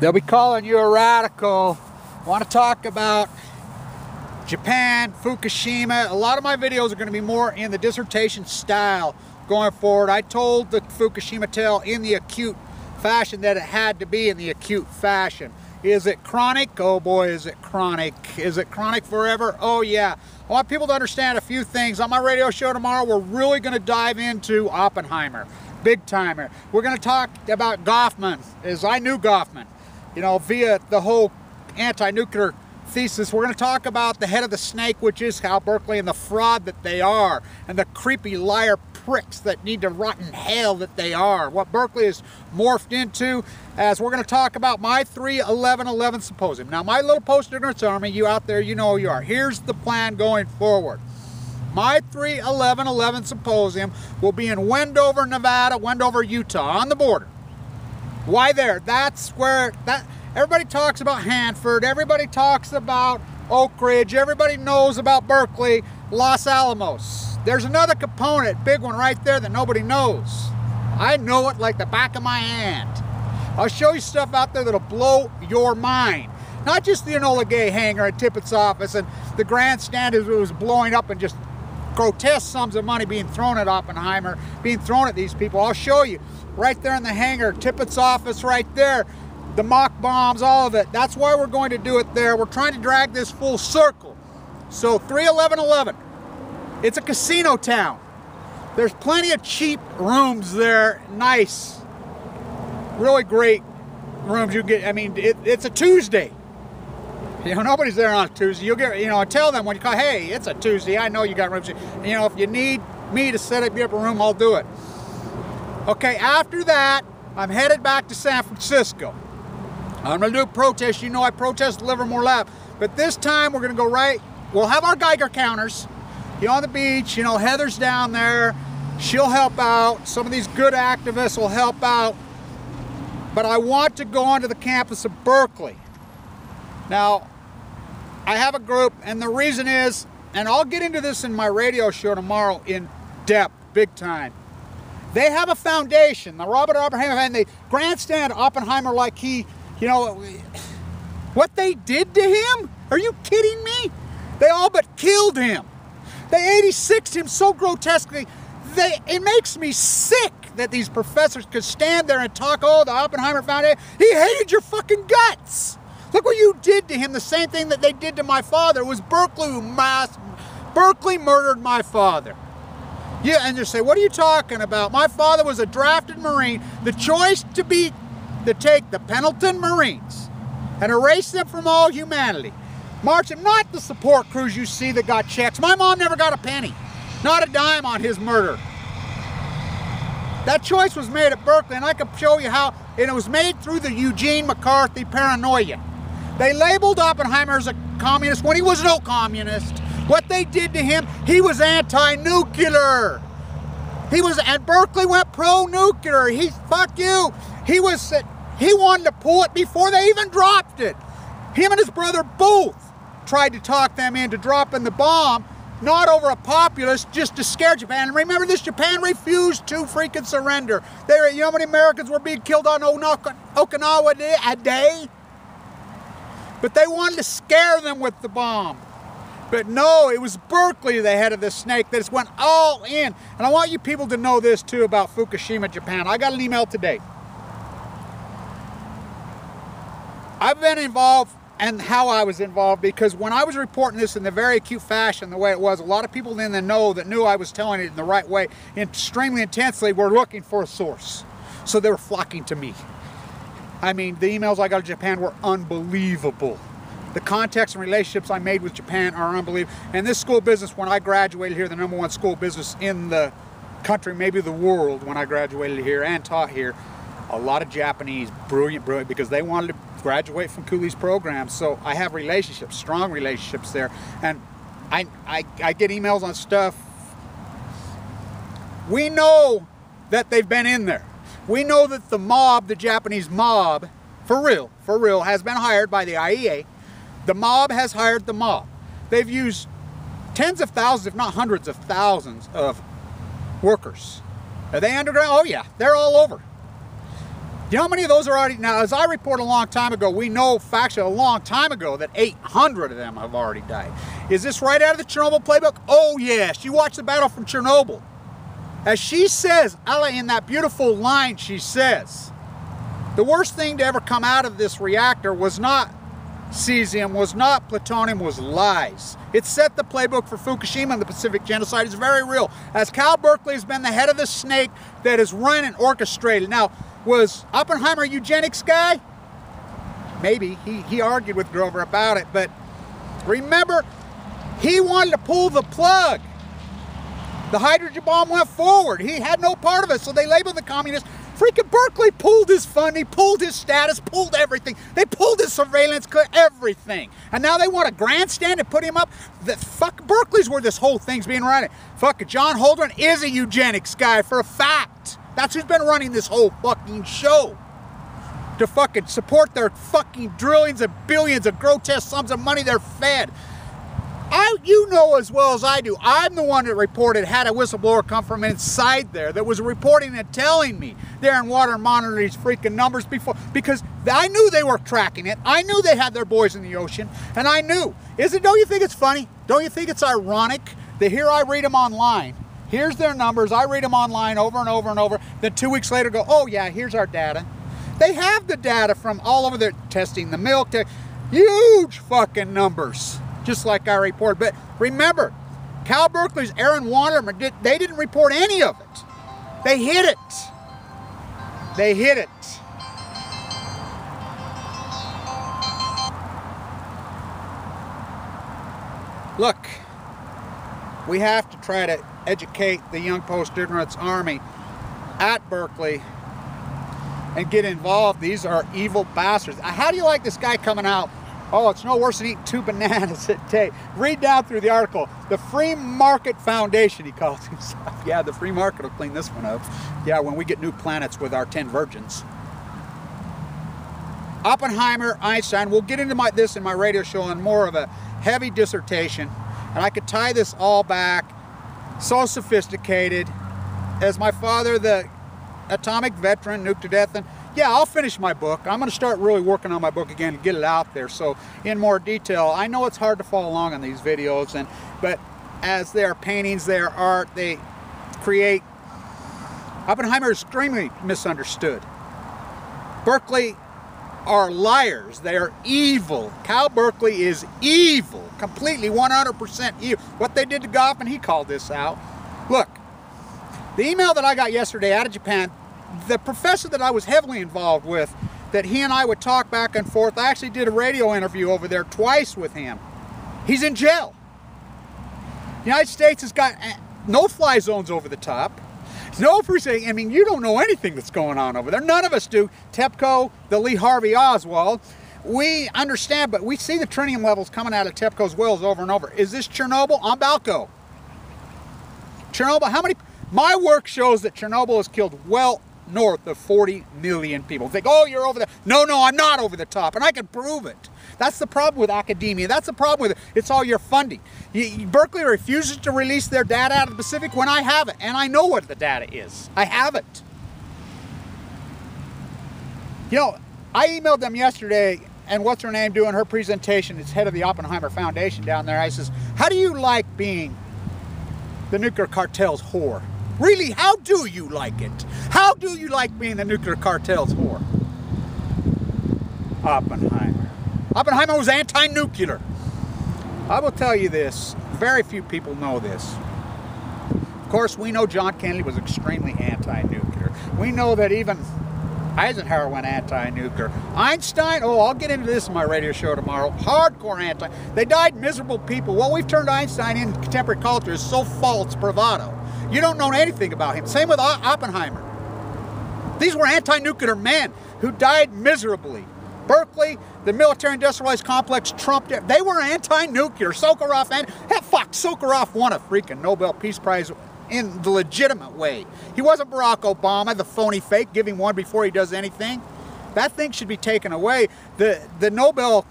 They'll be calling you a radical. Want to talk about Japan, Fukushima. A lot of my videos are going to be more in the dissertation style going forward. I told the Fukushima tale in the acute fashion that it had to be in the acute fashion. Is it chronic? Oh boy, is it chronic. Is it chronic forever? Oh yeah. I want people to understand a few things. On my radio show tomorrow, we're really going to dive into Oppenheimer. Big timer. We're going to talk about Goffman, as I knew Goffman, you know, via the whole anti-nuclear thesis. We're going to talk about the head of the snake, which is Cal Berkeley, and the fraud that they are, and the creepy liar pricks that need to rot in hell that they are. What Berkeley is morphed into, as we're going to talk about my 3/11/11 symposium. Now, my little post-ignorance army, you out there, you know who you are. Here's the plan going forward. My 3/11/11 symposium will be in Wendover, Nevada, Wendover, Utah, on the border. Why there? That's where everybody talks about Hanford, everybody talks about Oak Ridge, everybody knows about Berkeley, Los Alamos. There's another component, big one right there that nobody knows. I know it like the back of my hand. I'll show you stuff out there that'll blow your mind. Not just the Enola Gay hangar at Tippett's office and the grandstand as it was blowing up and just grotesque sums of money being thrown at Oppenheimer, being thrown at these people. I'll show you right there in the hangar, Tippett's office right there, the mock bombs, all of it. That's why we're going to do it there. We're trying to drag this full circle. So 3/11/11, it's a casino town. There's plenty of cheap rooms there, nice, really great rooms you get. I mean, it's a Tuesday. You know, nobody's there on a Tuesday. You'll get, you know, tell them when you call, hey, it's a Tuesday. I know you got rooms. You know, if you need me to set up a room, I'll do it. Okay, after that, I'm headed back to San Francisco. I'm going to do a protest. You know, I protest Livermore Lab. But this time, we're going to go right. We'll have our Geiger counters. You know, on the beach. You know, Heather's down there. She'll help out. Some of these good activists will help out. But I want to go onto the campus of Berkeley. Now, I have a group, and the reason is, and I'll get into this in my radio show tomorrow in depth, big time. They have a foundation, the Robert Oppenheimer, and they grandstand Oppenheimer like he, you know, what they did to him? Are you kidding me? They all but killed him. They 86'd him so grotesquely. It makes me sick that these professors could stand there and talk, oh, the Oppenheimer Foundation. He hated your fucking guts. Look what you did to him, the same thing that they did to my father. It was Berkeley murdered my father. Yeah, and you say, what are you talking about? My father was a drafted Marine. The choice to take the Pendleton Marines and erase them from all humanity. March them, not the support crews you see that got checks. My mom never got a penny, not a dime on his murder. That choice was made at Berkeley, and I can show you how, and it was made through the Eugene McCarthy paranoia. They labeled Oppenheimer as a communist when he was no communist. What they did to him, he was anti-nuclear. And Berkeley went pro-nuclear. Fuck you. He wanted to pull it before they even dropped it. Him and his brother both tried to talk them into dropping the bomb, not over a populist, just to scare Japan. And remember this, Japan refused to freaking surrender. You know how many Americans were being killed on Okinawa a day? But they wanted to scare them with the bomb. But no, it was Berkeley, the head of the snake, that just went all in. And I want you people to know this too about Fukushima, Japan. I got an email today. I've been involved, and how I was involved, because when I was reporting this in the very acute fashion, the way it was, a lot of people in the know that knew I was telling it in the right way, extremely intensely, were looking for a source. So they were flocking to me. I mean, the emails I got to Japan were unbelievable. The contacts and relationships I made with Japan are unbelievable. And this school business, when I graduated here, the #1 school business in the country, maybe the world, when I graduated here and taught here, a lot of Japanese, brilliant, because they wanted to graduate from Cooley's program. So I have relationships, strong relationships there. And I get emails on stuff. We know that they've been in there. We know that the mob, the Japanese mob, for real, has been hired by the IEA. The mob has hired the mob. They've used tens of thousands, if not hundreds of thousands of workers. Are they underground? Oh yeah, they're all over. You know how many of those are already, now as I reported a long time ago, we know factually a long time ago that 800 of them have already died. Is this right out of the Chernobyl playbook? Oh yes, you watch the battle from Chernobyl. As she says, Ella, in that beautiful line she says, the worst thing to ever come out of this reactor was not cesium, was not plutonium, was lies. It set the playbook for Fukushima and the Pacific genocide. It's very real. As Cal Berkeley has been the head of the snake that is run and orchestrated. Now, was Oppenheimer a eugenics guy? Maybe. He argued with Grover about it, but remember, he wanted to pull the plug. The hydrogen bomb went forward. He had no part of it, so they labeled the communists. Freaking Berkeley pulled his funding, pulled his status, pulled everything. They pulled his surveillance, everything. And now they want a grandstand and put him up. The fuck Berkeley's where this whole thing's being run. Fuck John Holdren is a eugenics guy for a fact. That's who's been running this whole fucking show. To fucking support their fucking trillions and billions of grotesque sums of money they're fed. You know as well as I do, I'm the one that reported, had a whistleblower come from inside there that was reporting and telling me they're in water and monitoring these freaking numbers before, because I knew they were tracking it. I knew they had their boys in the ocean, and I knew. Don't you think it's funny? Don't you think it's ironic that here I read them online, here's their numbers, I read them online over and over and over, then 2 weeks later go, oh yeah, here's our data. They have the data from all over their testing, the milk, huge fucking numbers. Just like I report. But remember, Cal Berkeley's Aaron Wanderman, they didn't report any of it. They hid it. They hid it. Look, we have to try to educate the young post-ignorance army at Berkeley and get involved. These are evil bastards. How do you like this guy coming out? Oh, it's no worse than eating 2 bananas a day. Read down through the article. The Free Market Foundation, he calls himself. Yeah, the free market will clean this one up. Yeah, when we get new planets with our 10 virgins. Oppenheimer, Einstein, we'll get into this in my radio show in more of a heavy dissertation. And I could tie this all back. So sophisticated. As my father, the atomic veteran, nuked to death, and yeah, I'll finish my book. I'm going to start really working on my book again and get it out there. So in more detail, I know it's hard to follow along on these videos, but as they are paintings, they are art, they create. Oppenheimer is extremely misunderstood. Berkeley are liars. They are evil. Cal Berkeley is evil. Completely 100% evil. What they did to Goffman, he called this out. Look, the email that I got yesterday out of Japan, the professor that I was heavily involved with, that he and I would talk back and forth, I actually did a radio interview over there twice with him. He's in jail. The United States has got no-fly zones over the top. No free saying, I mean, you don't know anything that's going on over there. None of us do. TEPCO, the Lee Harvey Oswald, we understand, but we see the tritium levels coming out of TEPCO's wells over and over. Is this Chernobyl? I'm Balco. Chernobyl, how many? My work shows that Chernobyl has killed well north of 40 million people. Think, oh, you're over there. No, I'm not over the top, and I can prove it. That's the problem with academia. That's the problem with it. It's all your funding. Berkeley refuses to release their data out of the Pacific when I have it, and I know what the data is. I have it. You know, I emailed them yesterday, and what's her name doing her presentation? It's head of the Oppenheimer Foundation down there. I says, how do you like being the nuclear cartel's whore? Really, how do you like it? How do you like being the nuclear cartel's whore? Oppenheimer. Oppenheimer was anti-nuclear. I will tell you this, very few people know this. Of course, we know John Kennedy was extremely anti-nuclear. We know that even Eisenhower went anti-nuclear. Einstein, oh, I'll get into this in my radio show tomorrow. Hardcore anti. They died miserable people. What we've turned Einstein in contemporary culture is so false bravado. You don't know anything about him. Same with Oppenheimer. These were anti-nuclear men who died miserably. Berkeley, the military-industrialized complex trumped it. They were anti-nuclear. Sakharov won a freaking Nobel Peace Prize in the legitimate way. He wasn't Barack Obama, the phony fake, giving one before he does anything. That thing should be taken away. The Nobel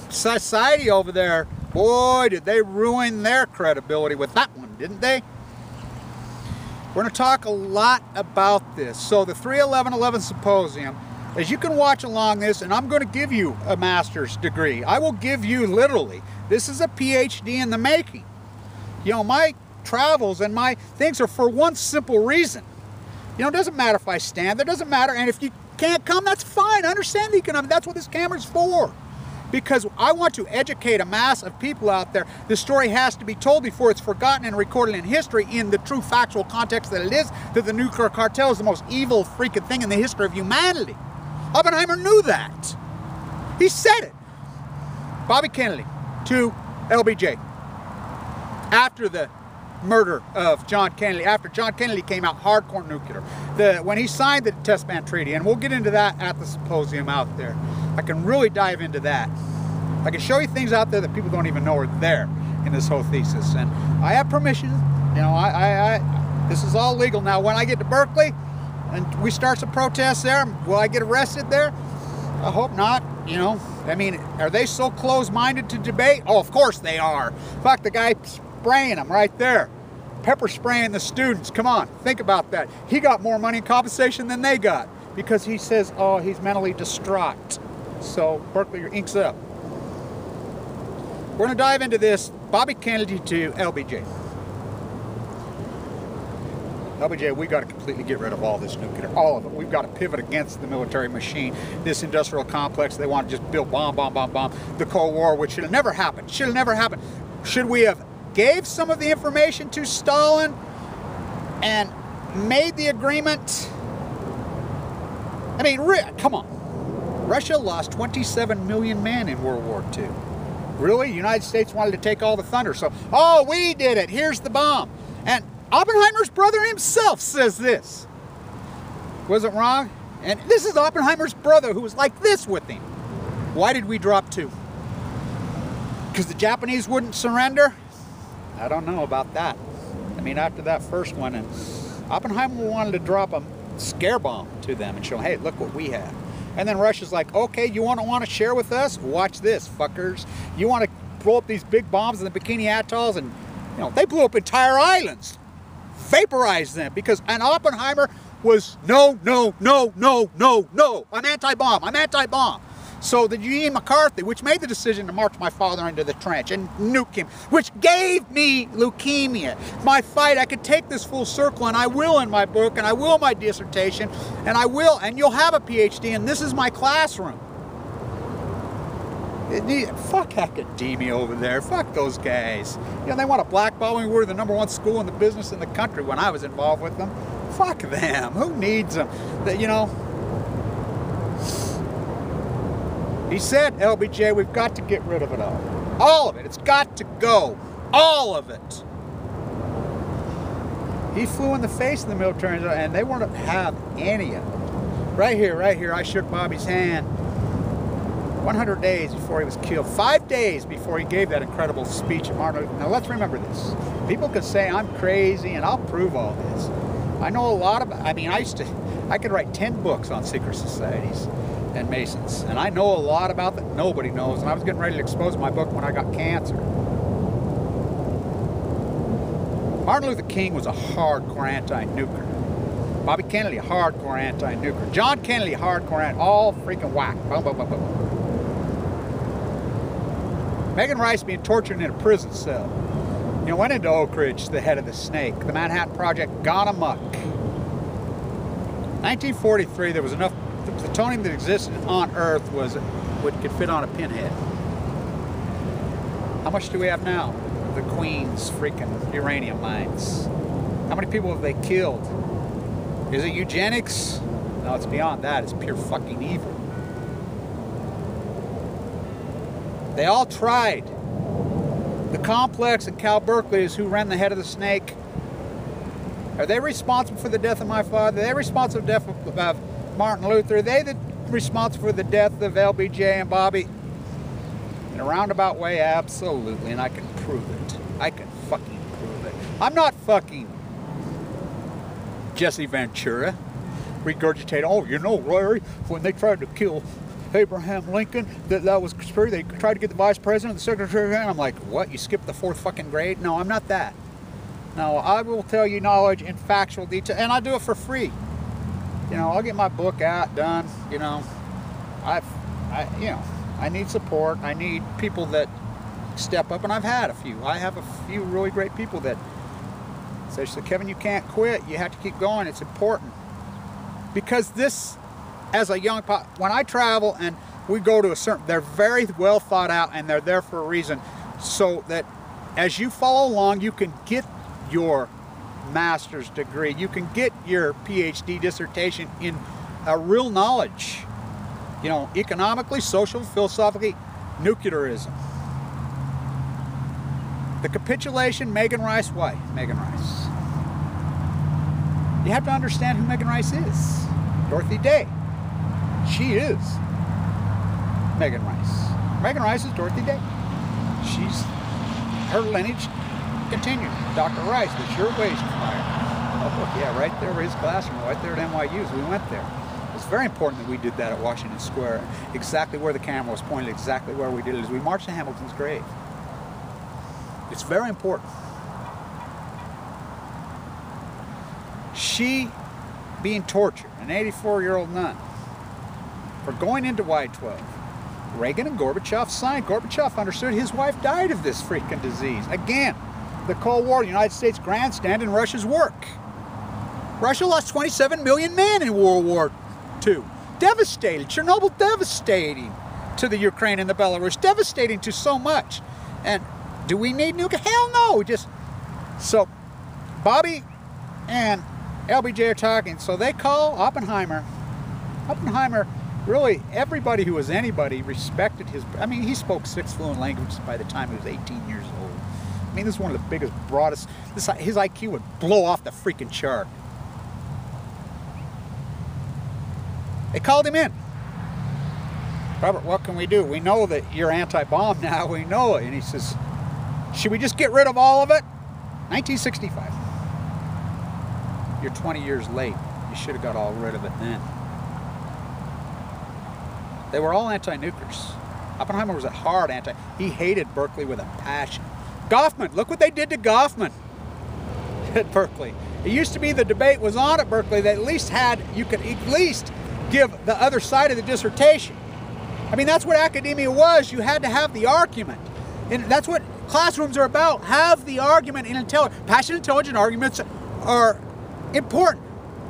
Society over there, boy, did they ruin their credibility with that one, didn't they? We're going to talk a lot about this. So the 3/11/11 Symposium, as you can watch along this, and I'm going to give you a master's degree. I will give you literally. This is a PhD in the making. You know, my travels and my things are for one simple reason. You know, it doesn't matter if I stand, it doesn't matter. And if you can't come, that's fine. I understand the economic. That's what this camera's for. Because I want to educate a mass of people out there. This story has to be told before it's forgotten and recorded in history in the true factual context that it is, that the nuclear cartel is the most evil freaking thing in the history of humanity. Oppenheimer knew that. He said it. Bobby Kennedy to LBJ. After the murder of John Kennedy, after John Kennedy came out hardcore nuclear, when he signed the Test Ban Treaty, and we'll get into that at the symposium out there. I can really dive into that. I can show you things out there that people don't even know are there in this whole thesis. And I have permission, you know, this is all legal. Now, when I get to Berkeley and we start some protests there, will I get arrested there? I hope not, you know. I mean, are they so close-minded to debate? Oh, of course they are. Fuck, the guy spraying them right there. Pepper spraying the students. Come on, think about that. He got more money in compensation than they got because he says, oh, he's mentally distraught. So, Berkeley, your ink's up. We're going to dive into this. Bobby Kennedy to LBJ. LBJ, we got to completely get rid of all this nuclear, all of it. We've got to pivot against the military machine, this industrial complex. They want to just build bomb. The Cold War, which should have never happened. Should have never happened. Should we have gave some of the information to Stalin and made the agreement? I mean, come on. Russia lost 27 million men in World War II. Really? The United States wanted to take all the thunder. So, oh, we did it. Here's the bomb. And Oppenheimer's brother himself says this. Was it wrong? And this is Oppenheimer's brother who was like this with him. Why did we drop 2? Because the Japanese wouldn't surrender? I don't know about that. I mean, after that first one, and Oppenheimer wanted to drop a scare bomb to them and show, hey, look what we have. And then Russia's like, okay, you want to share with us? Watch this, fuckers. You want to blow up these big bombs in the Bikini Atolls? And, you know, they blew up entire islands. Vaporized them. And Oppenheimer was, no. I'm anti-bomb. I'm anti-bomb. So the Eugene McCarthy, which made the decision to march my father into the trench and nuke him, which gave me leukemia. My fight, I could take this full circle, and I will in my book, and I will in my dissertation, and I will, and you'll have a PhD, and this is my classroom. Fuck academia over there. Fuck those guys. You know, they want to blackball me. We were the #1 school in the business in the country when I was involved with them. Fuck them. Who needs them? You know, he said, LBJ, we've got to get rid of it all. All of it. It's got to go. All of it. He flew in the face of the military, and they wouldn't have any of it. Right here, I shook Bobby's hand 100 days before he was killed. 5 days before he gave that incredible speech at Martin Luther. Now, let's remember this. People can say I'm crazy, and I'll prove all this. I know a lot about, I mean, I could write 10 books on secret societies and Masons, and I know a lot about that nobody knows, and I was getting ready to expose my book when I got cancer. Martin Luther King was a hardcore anti-nuclear. Bobby Kennedy, a hardcore anti-nuclear. John Kennedy, a hardcore all freaking whack. Boom, boom, boom, boom. Megan Rice being tortured in a prison cell. You know, went into Oak Ridge, the head of the snake. The Manhattan Project gone amok. 1943, there was enough. The plutonium that existed on Earth could fit on a pinhead. How much do we have now? The Queen's freaking uranium mines. How many people have they killed? Is it eugenics? No, it's beyond that. It's pure fucking evil. They all tried. The complex at Cal Berkeley is who ran the head of the snake. Are they responsible for the death of my father? Are they responsible for the death of Martin Luther? Are they responsible for the death of LBJ and Bobby? In a roundabout way, absolutely, and I can prove it. I can fucking prove it. I'm not fucking Jesse Ventura regurgitating, oh, you know, Larry, when they tried to kill Abraham Lincoln, that was conspiracy. They tried to get the vice president, the secretary, and I'm like, what? You skipped the 4th fucking grade? No, I'm not that. No, I will tell you knowledge in factual detail, and I do it for free. You know, I'll get my book out, done. You know, I need support. I need people that step up, and I've had a few. I have a few really great people that say, Kevin, you can't quit. You have to keep going. It's important. Because this, as a young when I travel and we go to a certain, they're very well thought out, and they're there for a reason, so that as you follow along, you can get your master's degree, you can get your PhD dissertation in a real knowledge, you know, economically, social, philosophically, nuclearism. The capitulation, Megan Rice. Why Megan Rice? You have to understand who Megan Rice is. Dorothy Day. She is Megan Rice. Megan Rice is Dorothy Day. Her lineage continued. Dr. Rice, the shirtwaist fire. Oh, look, yeah, right there where his classroom, right there at NYU's. We went there. It's very important that we did that at Washington Square. Exactly where the camera was pointed, exactly where we did it, as we marched to Hamilton's grave. It's very important. She being tortured, an 84-year-old nun, for going into Y-12. Reagan and Gorbachev signed. Gorbachev understood his wife died of this freaking disease. Again, the Cold War, the United States grandstand in Russia's work. Russia lost 27 million men in World War II. Devastated. Chernobyl devastating to the Ukraine and the Belarus. Devastating to so much. And do we need nuclear? Hell no. So Bobby and LBJ are talking. So they call Oppenheimer. Oppenheimer, really, everybody who was anybody respected his, I mean, he spoke 6 fluent languages by the time he was 18 years old. I mean, this is one of the biggest, broadest, his IQ would blow off the freaking chart. They called him in. Robert, what can we do? We know that you're anti-bomb now, we know it. And he says, should we just get rid of all of it? 1965. You're 20 years late. You should have got all rid of it then. They were all anti-nukers. Oppenheimer was a hard anti. He hated Berkeley with a passion. Goffman, look what they did to Goffman at Berkeley. It used to be the debate was on at Berkeley that at least you could at least give the other side of the dissertation. I mean, that's what academia was. You had to have the argument. And that's what classrooms are about. Have the argument in intelligent. Passionate, intelligent arguments are important.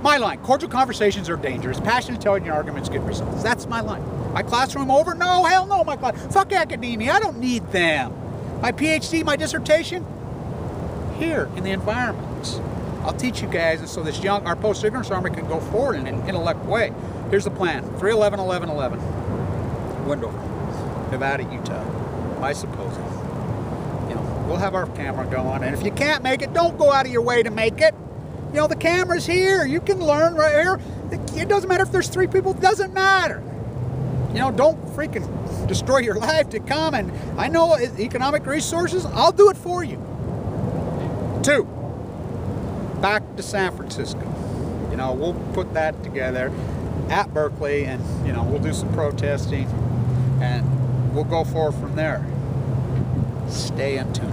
My line, cordial conversations are dangerous. Passionate, intelligent arguments get results. That's my line. My classroom over? No, hell no, my class. Fuck academia, I don't need them. My PhD, my dissertation, here in the environment. I'll teach you guys, and so this young, our post-ignorance army can go forward in an intellect way. Here's the plan, 3/11/11/11. Wendover, Nevada, Utah, I suppose. You know, we'll have our camera going, and if you can't make it, don't go out of your way to make it. You know, the camera's here. You can learn right here. It doesn't matter if there's 3 people. It doesn't matter. You know, don't freaking destroy your life to come. And I know economic resources. I'll do it for you. 2, back to San Francisco. You know, we'll put that together at Berkeley, and, you know, we'll do some protesting, and we'll go forward from there. Stay in tune.